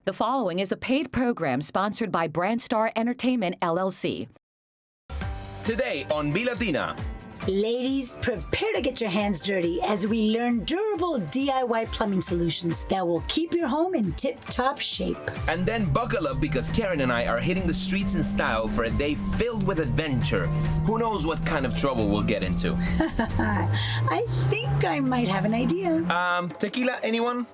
The following is a paid program sponsored by Brandstar Entertainment, LLC. Today on BELatina. Ladies, prepare to get your hands dirty as we learn durable DIY plumbing solutions that will keep your home in tip-top shape. And then buckle up because Karen and I are hitting the streets in style for a day filled with adventure. Who knows what kind of trouble we'll get into? I think I might have an idea. Tequila, anyone?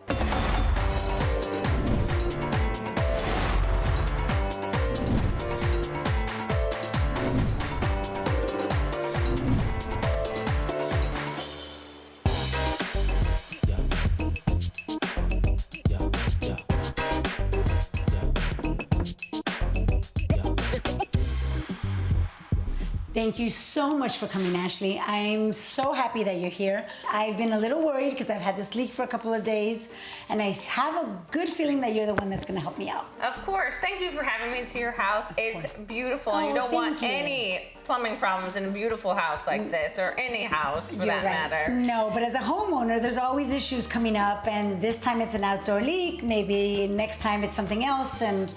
Thank you so much for coming, Ashley. I'm so happy that you're here. I've been a little worried because I've had this leak for a couple of days, and I have a good feeling that you're the one that's going to help me out. Of course. Thank you for having me to your house. It's beautiful, and you don't want any plumbing problems in a beautiful house like this, or any house for that matter. No, but as a homeowner, there's always issues coming up, and this time it's an outdoor leak. Maybe next time it's something else, and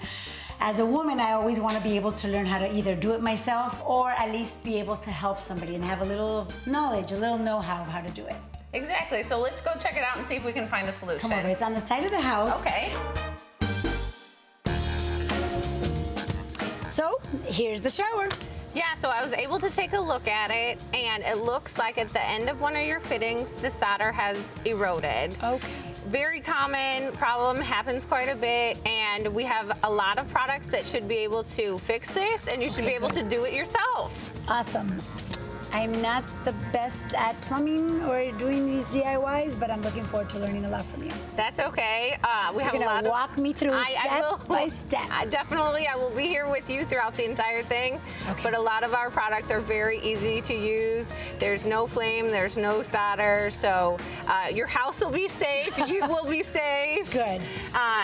as a woman, I always want to be able to learn how to either do it myself or at least be able to help somebody and have a little knowledge, a little know-how of how to do it. Exactly. So let's go check it out and see if we can find a solution. Come over. It's on the side of the house. Okay. So here's the shower. Yeah, so I was able to take a look at it, and it looks like at the end of one of your fittings, the solder has eroded. Okay. Very common problem, happens quite a bit, and we have a lot of products that should be able to fix this, and you should be able to do it yourself. Awesome. I'm not the best at plumbing or doing these DIYs, but I'm looking forward to learning a lot from you. That's okay. We have a lot of... walk me through step by step. Definitely, I will be here with you throughout the entire thing. Okay. But a lot of our products are very easy to use. There's no flame, there's no solder, so your house will be safe, you will be safe. Good.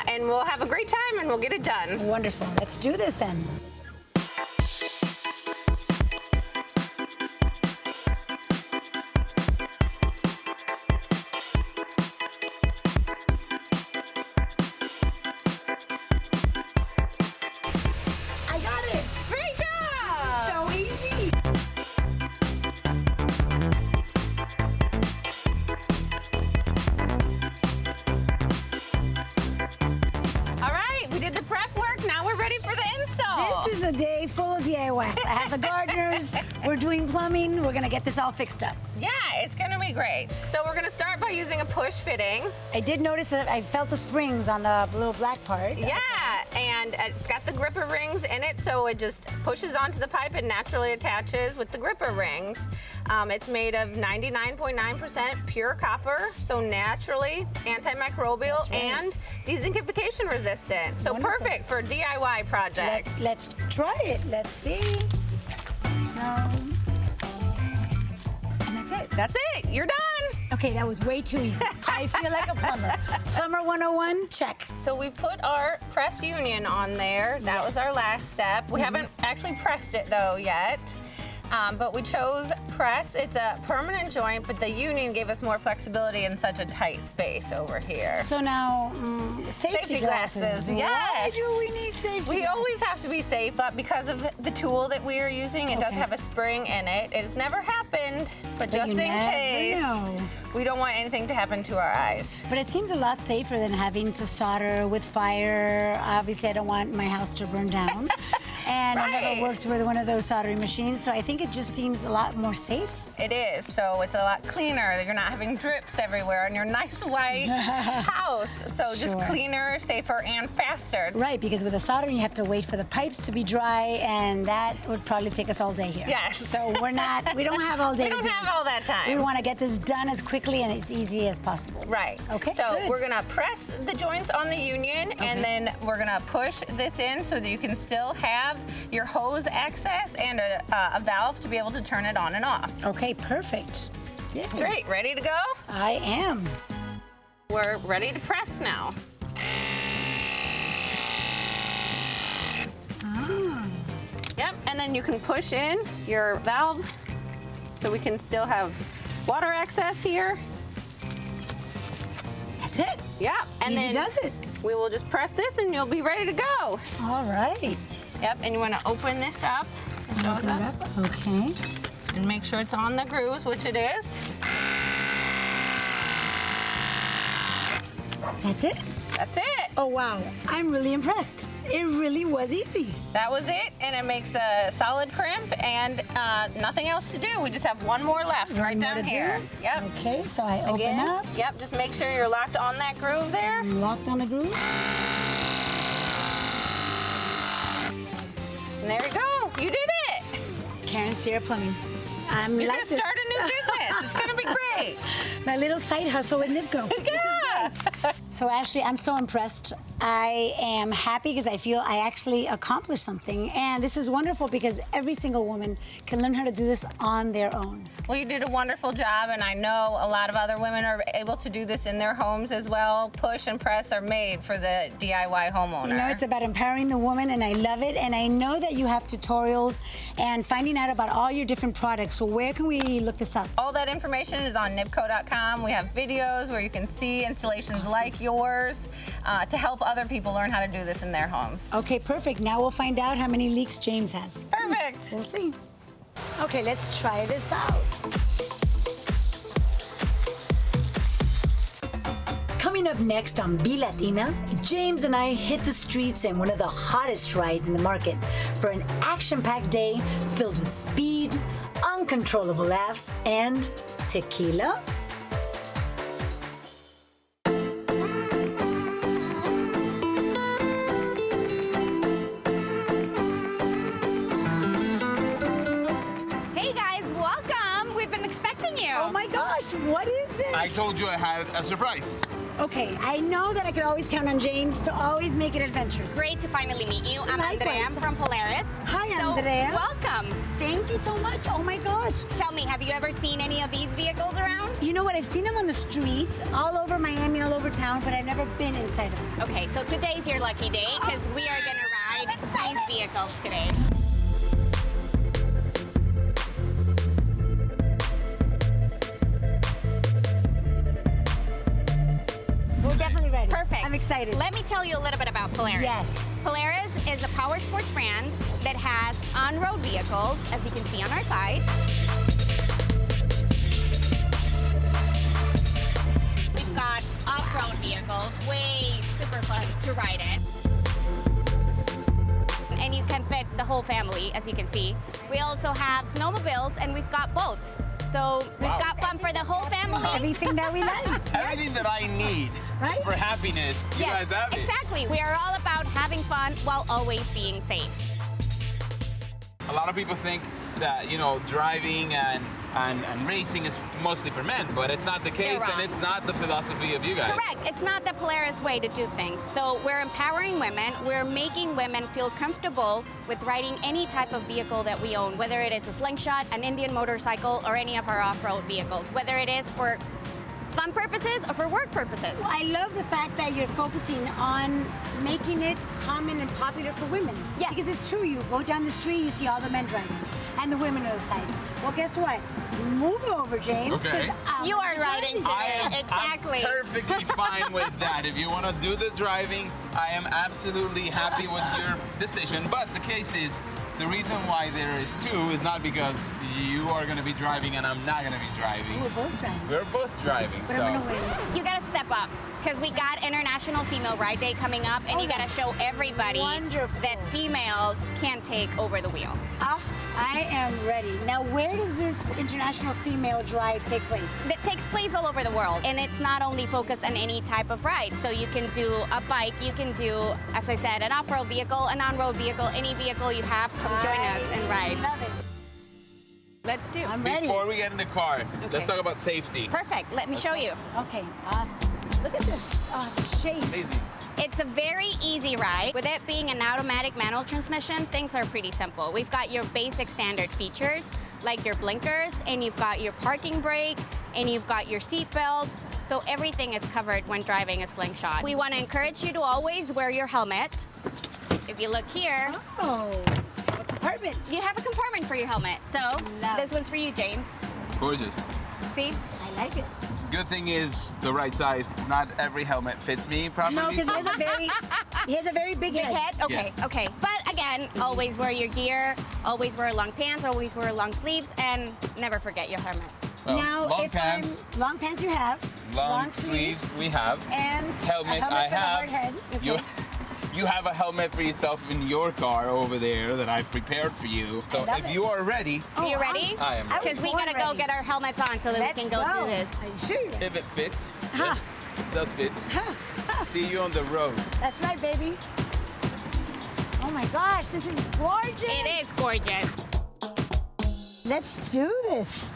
And we'll have a great time, and we'll get it done. Wonderful. Let's do this then. This is a day full of DIY. I have the gardeners, we're doing plumbing, we're gonna get this all fixed up. Yeah, it's gonna be great. So we're gonna start by using a push fitting. I did notice that I felt the springs on the little black part. Yeah, and it's got the gripper rings in it, so it just pushes onto the pipe and naturally attaches with the gripper rings. It's made of 99.9% pure copper, so naturally antimicrobial and dezinkification resistant. So Wonderful. Perfect for DIY projects. Let's try it. Let's see. So, and that's it. That's it. You're done. Okay, that was way too easy. I feel like a plumber. Plumber 101, check. So we put our press union on there. That was our last step. We haven't actually pressed it though yet. But we chose press. It's a permanent joint, but the union gave us more flexibility in such a tight space over here. So now, safety glasses. Yes. Why do we need safety glasses? We always have to be safe, but because of the tool that we are using, it does have a spring in it. It's never happened, but just in case, we don't want anything to happen to our eyes. But it seems a lot safer than having to solder with fire. Obviously, I don't want my house to burn down. And I never worked with one of those soldering machines, so I think it just seems a lot more safe. It is, so it's a lot cleaner. You're not having drips everywhere in your nice white house. So just cleaner, safer, and faster. Right, because with the soldering, you have to wait for the pipes to be dry, and that would probably take us all day here. Yes. So we don't have all day We to do don't have this. all that time. We want to get this done as quickly and as easy as possible. Right. Okay, So good. we're gonna press the joints on the union, and then we're gonna push this in so that you can still have your hose access and a valve to be able to turn it on and off. Okay, perfect. Yeah. Great, ready to go? I am. We're ready to press now. Yep, and then you can push in your valve so we can still have water access here. That's it. Yeah, and Easy then does it. we will just press this and you'll be ready to go. All right. Yep, and you want to open this up and show us Open it up. up. Okay. And make sure it's on the grooves, which it is. That's it? That's it. Oh, wow. I'm really impressed. It really was easy. That was it, and it makes a solid crimp and nothing else to do. We just have one more left right One more down to do? here. Yep. Okay, so I Again, open up. Yep, just make sure you're locked on that groove there. Locked on the groove. And there you go. You did it. Karent Sierra Plumbing. I'm You're like gonna this. start a new business. It's gonna be great. My little side hustle with NIBCO. This is great. So Ashley, I'm so impressed. I am happy because I feel I actually accomplished something. And this is wonderful because every single woman can learn how to do this on their own. Well, you did a wonderful job, and I know a lot of other women are able to do this in their homes as well. Push and press are made for the DIY homeowner. You know, it's about empowering the woman, and I love it. And I know that you have tutorials and finding out about all your different products. So where can we look this up? All that information is on NIBCO.com. We have videos where you can see installations like yours to help other people learn how to do this in their homes. Okay, perfect. Now we'll find out how many leaks James has. Perfect. We'll see. Okay, let's try this out. Coming up next on BELatina, James and I hit the streets in one of the hottest rides in the market for an action-packed day filled with speed, uncontrollable laughs, and tequila. Hey guys, welcome. We've been expecting you. Oh my gosh, what is this? I told you I had a surprise. Okay, I know that I could always count on James to always make an adventure. Great to finally meet you. I'm Likewise. Andrea from Polaris. Hi, So, Andrea. welcome. Thank you so much. Oh my gosh. Tell me, have you ever seen any of these vehicles around? You know what? I've seen them on the streets, all over Miami, all over town, but I've never been inside of them. Okay, so today's your lucky day because we are gonna ride these vehicles today. We're definitely ready. Perfect. I'm excited. Let me tell you a little bit about Polaris. Yes. Polaris is a power sports brand that has on-road vehicles, as you can see on our side. We've got off-road vehicles, way super fun to ride in. And you can fit the whole family, as you can see. We also have snowmobiles and we've got boats. So we've got fun for the whole family. Everything that we like. Everything that I need Right? for happiness, you guys have it. Exactly. We are all about having fun while always being safe. A lot of people think that, you know, driving and racing is mostly for men, but it's not the case, wrong. and it's not the philosophy of you guys. Correct. It's not the Polaris way to do things. So we're empowering women. We're making women feel comfortable with riding any type of vehicle that we own, whether it is a slingshot, an Indian motorcycle, or any of our off-road vehicles, whether it is for fun purposes or for work purposes. I love the fact that you're focusing on making it common and popular for women. Yes. Because it's true, you go down the street, you see all the men driving, and the women on the side. Well, guess what? Move over, James. Okay. 'cause I'm You are riding driving today. Exactly. I'm perfectly fine with that. If you want to do the driving, I am absolutely happy with your decision. But the case is, the reason why there is two is not because you are going to be driving and I'm not going to be driving. We're both driving. We're both driving, But so. I'm gonna win. You gotta step up because we got International Female Ride Day coming up, and Oh, you gotta that's show everybody wonderful. that females can take over the wheel. Ah, I am ready. Now, where does this International Female Drive take place? That takes place all over the world, and it's not only focused on any type of ride. So you can do a bike, you can do, as I said, an off-road vehicle, an on-road vehicle, any vehicle you have, come join us and ride. Love it. Let's do. I'm ready. Before we get in the car, let's Okay. talk about safety. Perfect. Let me show you. Okay, awesome. Look at this. Oh, the shape. Easy. It's a very easy ride. With it being an automatic manual transmission, things are pretty simple. We've got your basic standard features, like your blinkers, and you've got your parking brake, and you've got your seat belts. So everything is covered when driving a slingshot. We want to encourage you to always wear your helmet. If you look here, Oh, a compartment. you have a compartment for your helmet. So Love this one's for you, James. Gorgeous. See? I like it. Good thing is the right size. Not every helmet fits me properly. No, because he has a very big Big head. head? Okay, Yes. okay. But again, always wear your gear, always wear long pants, always wear long sleeves, and never forget your helmet. Well, Now, long if pants, long pants you have, long sleeves we have. and Helmet a helmet I for the have. hard head. Okay. You have a helmet for yourself in your car over there that I've prepared for you. So love if it. you are ready, Are you ready? I am I ready. Because we born gotta go ready. get our helmets on so that Let's we can go through this. Are you sure? If it fits, yes, it does fit. See you on the road. That's right, baby. Oh my gosh, this is gorgeous. It is gorgeous. Let's do this.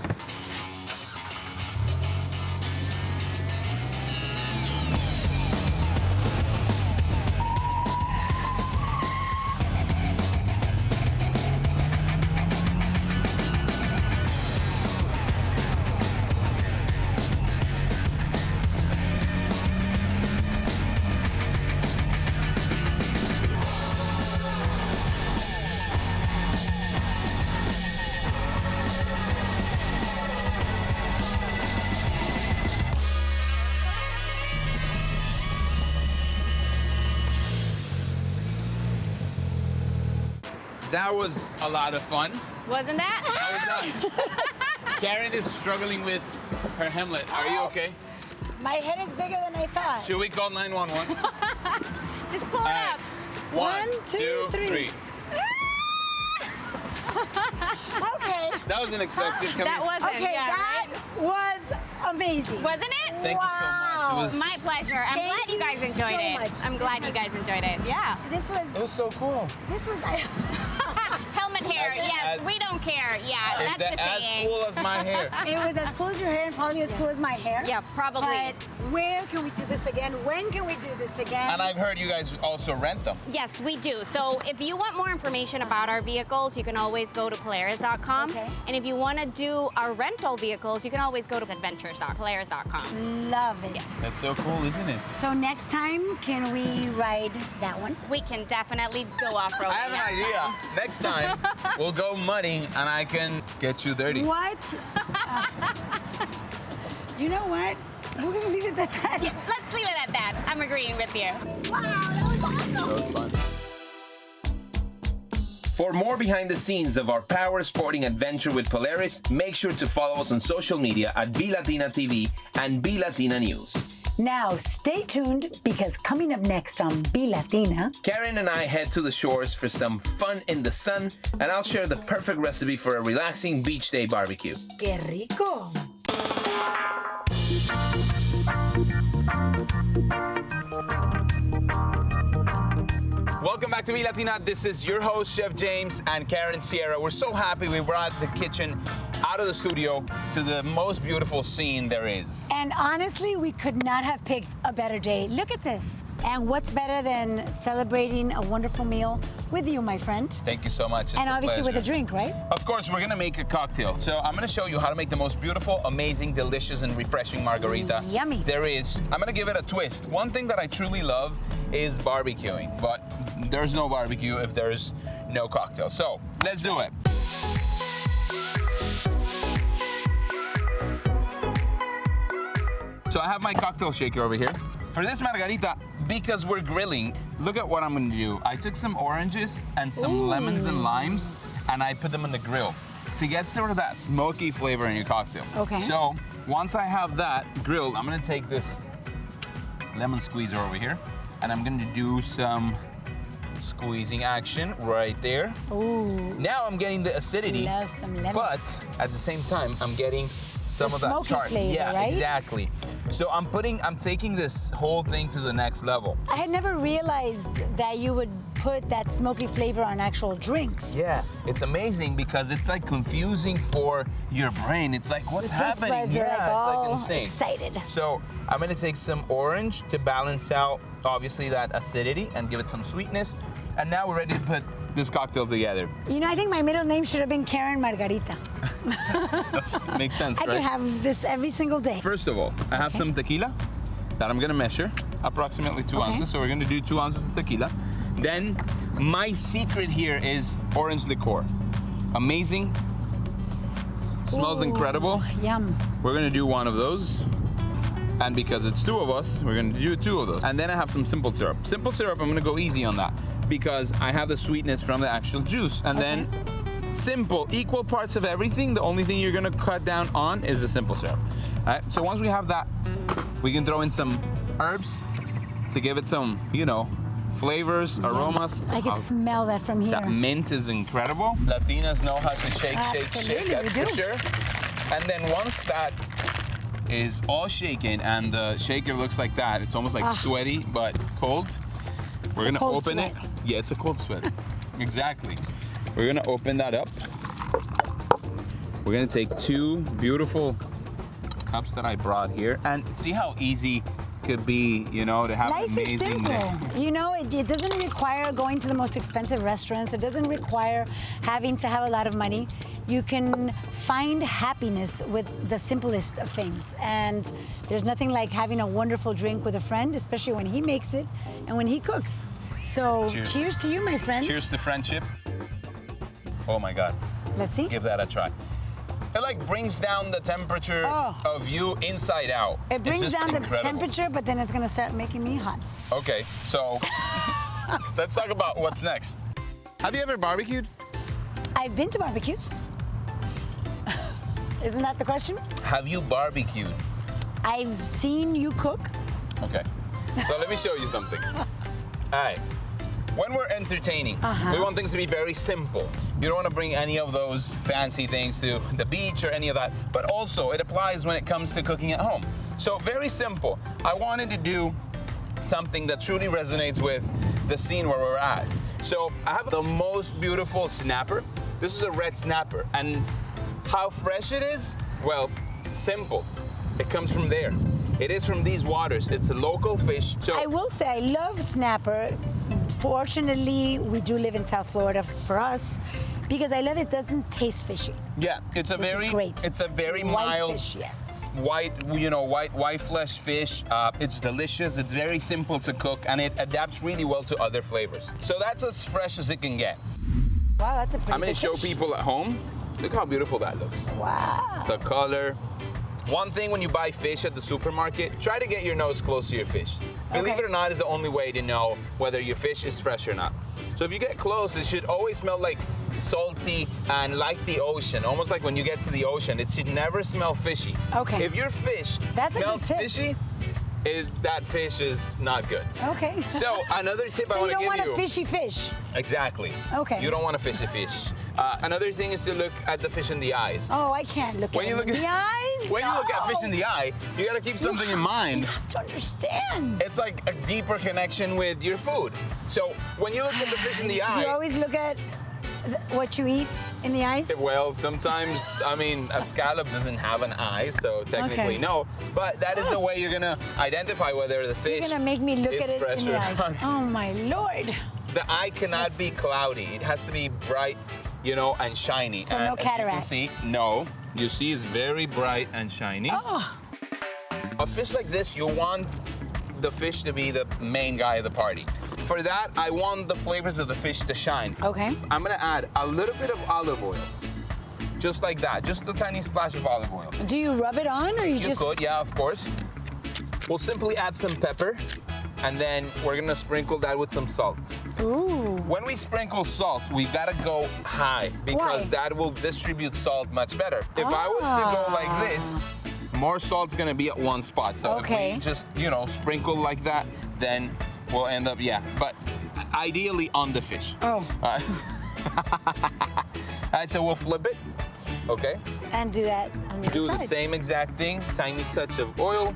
That was a lot of fun. Wasn't that? How was that? Karen is struggling with her helmet. Are you okay? My head is bigger than I thought. Should we call 911? Just pull it up. One, two, three. Okay. That was unexpected. Coming. That wasn't, Okay, yeah, that right? was amazing. Wasn't it? Thank you so much. It was, My pleasure. I'm Thank glad you guys you enjoyed so it. much. I'm glad you guys enjoyed it. Yeah. This was so cool. Helmet hair. As- Yes, as- we don't care. Yeah, Is that's that the as saying. cool as my hair? it was as cool as your hair and probably as cool as my hair. Yeah, probably. But where can we do this again? When can we do this again? And I've heard you guys also rent them. Yes, we do. So if you want more information about our vehicles, you can always go to Polaris.com. Okay. And if you want to do our rental vehicles, you can always go to adventures.polaris.com. Love it. Yes. That's so cool, isn't it? So next time, can we ride that one? We can definitely go off-road. I have an idea. Next time, we'll go mudding and I can get you dirty. What? You know what? We're gonna leave it at that. Yeah, let's leave it at that. I'm agreeing with you. Wow, that was awesome. That was fun. For more behind the scenes of our power sporting adventure with Polaris, make sure to follow us on social media at BELatina TV and BELatina News. Now, stay tuned because coming up next on BELatina, Karen and I head to the shores for some fun in the sun, and I'll share the perfect recipe for a relaxing beach day barbecue. que rico. Welcome back to BELatina. This is your host, Chef James and Karent Sierra. We're so happy we brought the kitchen out of the studio to the most beautiful scene there is. And honestly, we could not have picked a better day. Look at this. And what's better than celebrating a wonderful meal with you, my friend? Thank you so much. It's And a obviously with a pleasure. drink, right? Of course, we're gonna make a cocktail. So I'm gonna show you how to make the most beautiful, amazing, delicious, and refreshing margarita Yummy. there is. I'm gonna give it a twist. One thing that I truly love is barbecuing, but there's no barbecue if there's no cocktail. So let's do it. So I have my cocktail shaker over here. For this margarita, because we're grilling, look at what I'm gonna do. I took some oranges and some lemons and limes, and I put them in the grill to get sort of that smoky flavor in your cocktail. Okay. So once I have that grilled, I'm gonna take this lemon squeezer over here, and I'm gonna do some squeezing action right there. Ooh, Now I'm getting the acidity, love some lemon. but at the same time, I'm getting some The of that smoky char. flavor, Yeah, right? exactly. So I'm taking this whole thing to the next level. I had never realized that you would put that smoky flavor on actual drinks. Yeah, it's amazing because it's like confusing for your brain. It's like, what's The taste happening? buds are Yeah, like it's all like insane. excited. So I'm gonna take some orange to balance out, obviously, that acidity and give it some sweetness. And now we're ready to put this cocktail together. You know, I think my middle name should have been Karen Margarita. That makes sense, I right? could have this every single day. First of all, I have some tequila that I'm gonna measure, approximately 2 Okay. ounces. So we're gonna do 2 ounces of tequila. Then my secret here is orange liqueur. Amazing. Smells Ooh, incredible. Yum. We're gonna do one of those. And because it's 2 of us, we're gonna do 2 of those. And then I have some simple syrup. Simple syrup, I'm gonna go easy on that because I have the sweetness from the actual juice. And then simple, equal parts of everything. The only thing you're gonna cut down on is the simple syrup. All right, so once we have that, we can throw in some herbs to give it some, you know, flavors, aromas. I can smell that from here. That mint is incredible. Latinas know how to shake, Absolutely, that's we for do. sure. And then once that is all shaken and the shaker looks like that, it's almost like sweaty but cold. We're gonna cold open sweat. it. Yeah, it's a cold sweat. Exactly. We're gonna open that up. We're gonna take 2 beautiful cups that I brought here and see how easy could be, you know, to have Life an is amazing simple. day. You know, it doesn't require going to the most expensive restaurants. It doesn't require having to have a lot of money. You can find happiness with the simplest of things. And there's nothing like having a wonderful drink with a friend, especially when he makes it and when he cooks. So cheers to you, my friend. Cheers to friendship. Oh my God. Let's see. Give that a try. It like brings down the temperature of you inside out. It It's brings just down the incredible. temperature, but then it's gonna start making me hot. Okay, so let's talk about what's next. Have you ever barbecued? I've been to barbecues. Isn't that the question? Have you barbecued? I've seen you cook. Okay, so let me show you something. All right, when we're entertaining, we want things to be very simple. You don't want to bring any of those fancy things to the beach or any of that, but also it applies when it comes to cooking at home. So very simple. I wanted to do something that truly resonates with the scene where we're at. So I have the most beautiful snapper. This is a red snapper, and how fresh it is? Well, simple. It comes from there. It is from these waters. It's a local fish. So I will say I love snapper. Fortunately, we do live in South Florida for us because I love it doesn't taste fishy. yeah, it's a Which is very great. it's a very White mild fish, yes. white, you know, white flesh fish. It's delicious. It's very simple to cook, and it adapts really well to other flavors. So that's as fresh as it can get. Wow, that's a pretty I'm gonna big show fish. people at home. Look how beautiful that looks. Wow. The color. One thing when you buy fish at the supermarket, try to get your nose close to your fish. Believe it or not, is the only way to know whether your fish is fresh or not. So if you get close, it should always smell like salty and like the ocean. Almost like when you get to the ocean, it should never smell fishy. Okay. If your fish That's a good smells tip. fishy, that fish is not good. Okay. So another tip I So want you to don't give want you. a fishy fish. Exactly. Okay. You don't want to fish a fish. Another thing is to look at the fish in the eyes. Oh, I can't look When at you it look in at the eyes. When you look at fish in No. the eye, you gotta keep something in mind. You have to understand. It's like a deeper connection with your food. So when you look at the fish in the Do you eye, always look at what you eat in the eyes? well, sometimes, I mean, a scallop doesn't have an eye, so technically Okay. no. But that is the way you're gonna identify whether the fish You're gonna make me look is at it fresh in the or eyes. not. Oh my Lord. The eye cannot be cloudy. It has to be bright, you know, and shiny. So and no as you can cataract. see, no. You see, it's very bright and shiny. Oh. A fish like this, you want the fish to be the main guy of the party. For that, I want the flavors of the fish to shine. Okay. I'm gonna add a little bit of olive oil. Just like that, just a tiny splash of olive oil. Do you rub it on or you You just? could, yeah, of course. We'll simply add some pepper, and then we're gonna sprinkle that with some salt. Ooh. When we sprinkle salt, we gotta go high because Why? that will distribute salt much better. If I was to go like this, more salt's gonna be at one spot. So Okay. if we just, you know, sprinkle like that, then we'll end up, yeah. But ideally on the fish. Oh. All right, so we'll flip it, okay? And do that on the other Do side. the same exact thing, tiny touch of oil,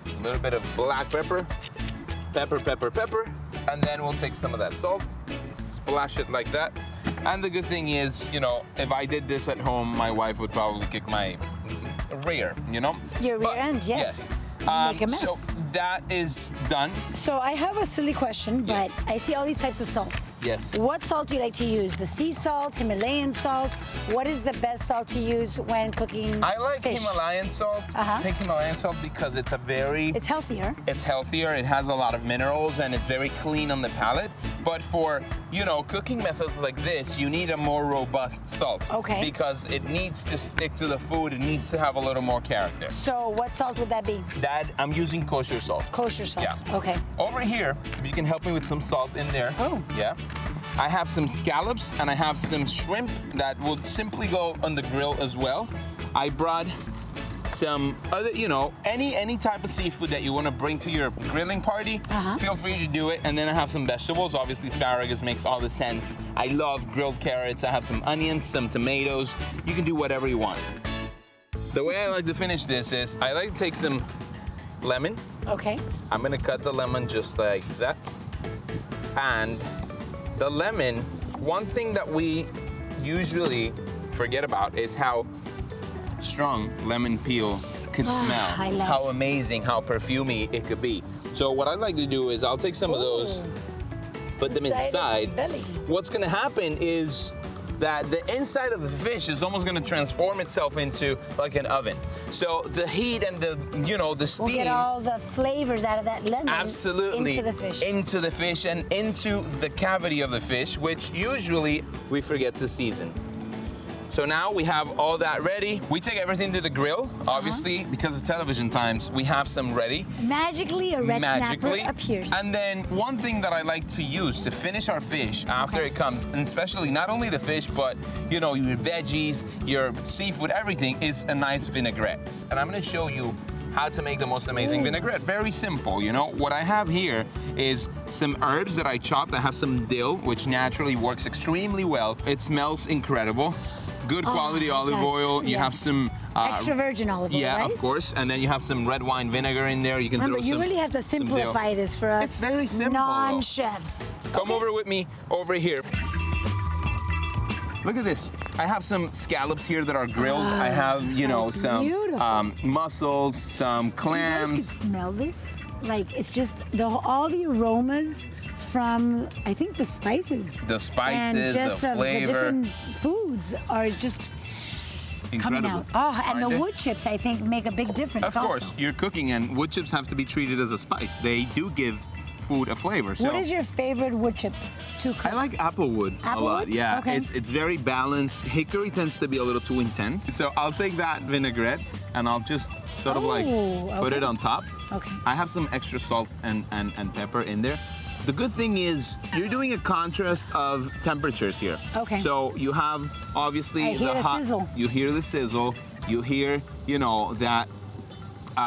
a little bit of black pepper, pepper, and then we'll take some of that salt, splash it like that. And the good thing is, you know, if I did this at home, my wife would probably kick my rear, you know? Your rear But, end, yes. Make a mess. So that is done. So I have a silly question, but Yes. I see all these types of salts. Yes. What salt do you like to use? The sea salt, Himalayan salt? What is the best salt to use when cooking I like fish? Himalayan salt. Uh-huh. I think Himalayan salt because it's a very It's healthier. It's healthier, it has a lot of minerals, and it's very clean on the palate. But for, you know, cooking methods like this, you need a more robust salt. Okay. Because it needs to stick to the food. It needs to have a little more character. So what salt would that be? That, I'm using kosher salt. Kosher salt. Yeah. Okay. Over here, if you can help me with some salt in there. Oh. Yeah. I have some scallops and I have some shrimp that will simply go on the grill as well. I brought some other, you know, any type of seafood that you want to bring to your grilling party, feel free to do it. And then I have some vegetables. Obviously, asparagus makes all the sense. I love grilled carrots. I have some onions, some tomatoes. You can do whatever you want. The way I like to finish this is I like to take some lemon. Okay. I'm gonna cut the lemon just like that. And the lemon, one thing that we usually forget about is how strong lemon peel could smell. I love how amazing, how perfumey it could be. So what I'd like to do is I'll take some of those, put them inside. its belly. What's gonna happen is that the inside of the fish is almost gonna transform itself into like an oven. So the heat and the, you know, the steam. We'll get all the flavors out of that lemon. Absolutely. Into the fish. Into the fish and into the cavity of the fish, which usually we forget to season. So now we have all that ready. We take everything to the grill. Obviously, because of television times, we have some ready. Magically, a red snapper appears. And then one thing that I like to use to finish our fish after it comes, and especially not only the fish, but you know, your veggies, your seafood, everything, is a nice vinaigrette. And I'm gonna show you how to make the most amazing vinaigrette. Very simple, you know. What I have here is some herbs that I chopped. I have some dill, which naturally works extremely well. It smells incredible. Good quality olive oil. You have some extra virgin olive oil, yeah, right? of course. And then you have some red wine vinegar in there. You can Remember, throw you some. really have to some dill. simplify this for us. It's very simple, non-chefs. Come over with me over here. Look at this. I have some scallops here that are grilled. I have, you know, some mussels, some clams. You guys could smell this. Like, it's just all the aromas from, I think, the spices. The spices, and just the flavor. The different foods are just coming out. Oh, and the wood chips, I think, make a big difference. Of course, you're cooking, and wood chips have to be treated as a spice. They do give food a flavor. So what is your favorite wood chip to cook? I like applewood a lot. Yeah, okay. It's very balanced. Hickory tends to be a little too intense. So I'll take that vinaigrette and I'll just sort of like put it on top. Okay. I have some extra salt and pepper in there. The good thing is you're doing a contrast of temperatures here. Okay. So you have obviously the hot. sizzle. You hear the sizzle. You hear, you know, that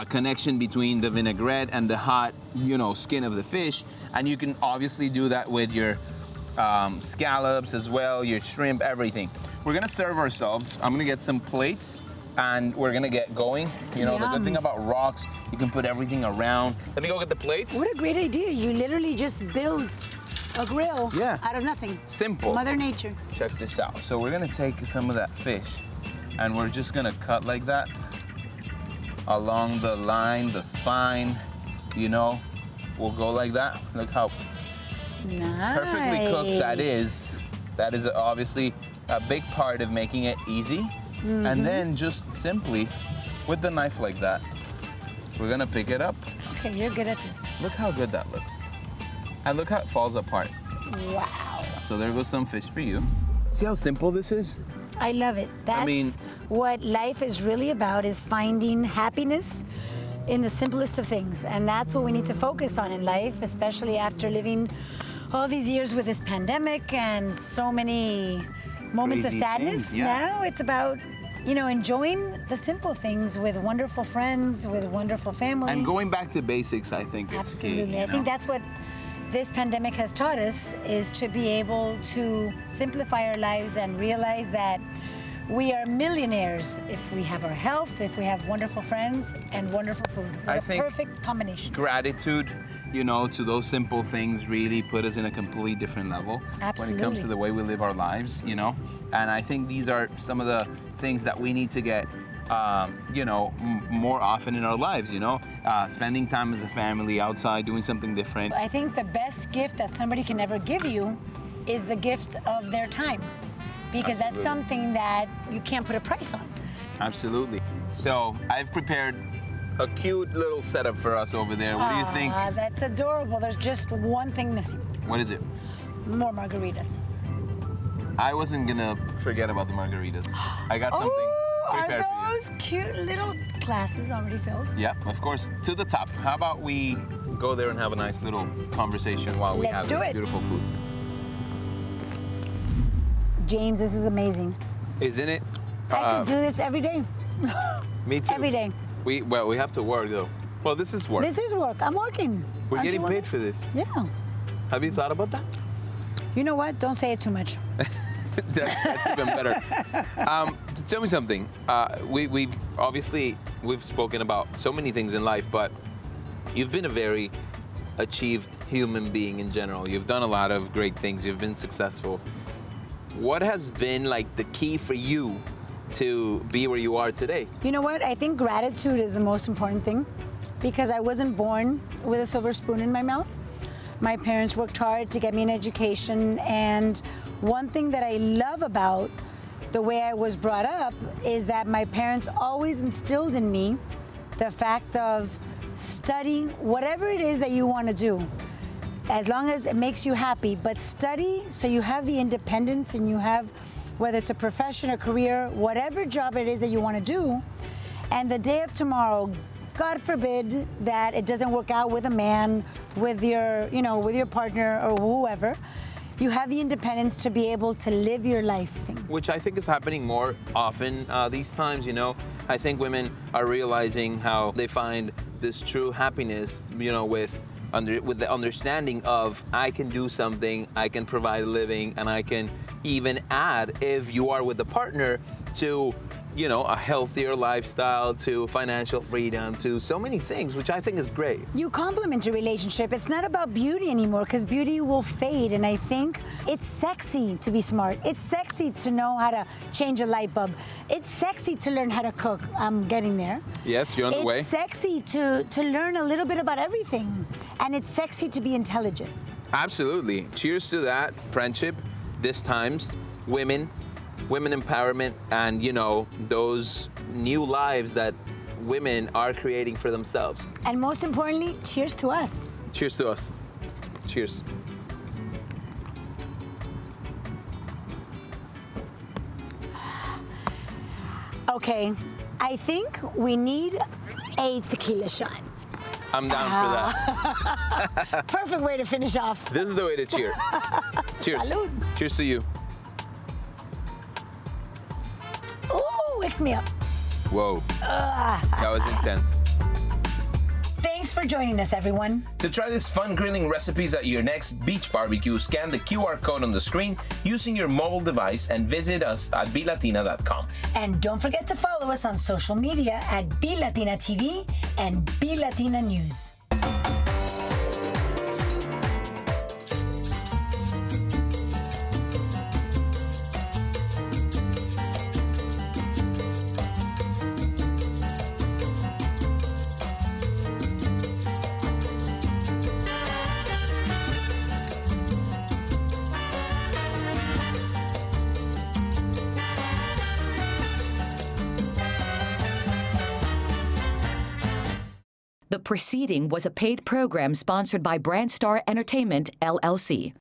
connection between the vinaigrette and the hot, you know, skin of the fish. And you can obviously do that with your scallops as well, your shrimp, everything. We're gonna serve ourselves. I'm gonna get some plates and we're gonna get going. You know, the good thing about rocks, you can put everything around. Let me go get the plates. What a great idea. You literally just build a grill out of nothing. Simple. Mother Nature. Check this out. So we're gonna take some of that fish and we're just gonna cut like that along the line, the spine, you know. We'll go like that. Look how perfectly cooked that is. That is obviously a big part of making it easy. And then just simply, with the knife like that, we're gonna pick it up. Okay, you're good at this. Look how good that looks. And look how it falls apart. Wow. So there goes some fish for you. See how simple this is? I love it. That's what life is really about, is finding happiness in the simplest of things. And that's what we need to focus on in life, especially after living all these years with this pandemic and so many moments of sadness. Things, yeah. Now it's about, you know, enjoying the simple things with wonderful friends, with wonderful family. And going back to basics, I think, is Absolutely. key. I think that's what this pandemic has taught us, is to be able to simplify our lives and realize that we are millionaires if we have our health, if we have wonderful friends and wonderful food. What I a think perfect combination. Gratitude, you know, to those simple things really put us in a completely different level when it comes to the way we live our lives, you know. And I think these are some of the things that we need to get, you know, more often in our lives, you know. Spending time as a family outside, doing something different. I think the best gift that somebody can ever give you is the gift of their time, because that's something that you can't put a price on. Absolutely. So I've prepared a cute little setup for us over there. What do you think? That's adorable. There's just one thing missing. What is it? more margaritas. I wasn't gonna forget about the margaritas. I got something prepared Are for you. those cute little glasses already filled? Yeah, of course. To the top. How about we go there and have a nice little conversation while we Let's have do this it. beautiful food? James, this is amazing. Isn't it? I could do this every day. Me too. Every day. We have to work though. Well, this is work. This is work. I'm working. We're Aren't you getting paid working? for this. Yeah. Have you thought about that? You know what? Don't say it too much. That's even better. Tell me something. We've spoken about so many things in life, but you've been a very achieved human being in general. You've done a lot of great things. You've been successful. What has been like the key for you to be where you are today? You know what? I think gratitude is the most important thing because I wasn't born with a silver spoon in my mouth. My parents worked hard to get me an education, and one thing that I love about the way I was brought up is that my parents always instilled in me the fact of study whatever it is that you want to do, as long as it makes you happy, but study so you have the independence and you have, whether it's a profession, a career, whatever job it is that you want to do, and the day of tomorrow, God forbid that it doesn't work out with a man, with your, with your partner or whoever, you have the independence to be able to live your life. Which I think is happening more often these times, I think women are realizing how they find this true happiness, with the understanding of I can do something, I can provide a living, and I can even add, if you are with a partner, to a healthier lifestyle, to financial freedom, to so many things, which I think is great. You complement your relationship. It's not about beauty anymore because beauty will fade. And I think it's sexy to be smart. It's sexy to know how to change a light bulb. It's sexy to learn how to cook. I'm getting there. Yes, you're on the way. It's sexy to learn a little bit about everything. And it's sexy to be intelligent. Absolutely. Cheers to that. Friendship, this times, women empowerment, and those new lives that women are creating for themselves. And most importantly, cheers to us. Cheers to us. Cheers. Okay, I think we need a tequila shot. I'm down for that. Perfect way to finish off. This is the way to cheer. Cheers. Salud. Cheers to you. Ooh, wakes me up. Whoa. That was intense. Thanks for joining us, everyone. To try these fun grilling recipes at your next beach barbecue, scan the QR code on the screen using your mobile device and visit us at BELatina.com. And don't forget to follow us on social media at BELatina TV and BELatina News. The preceding was a paid program sponsored by Brandstar Entertainment, LLC.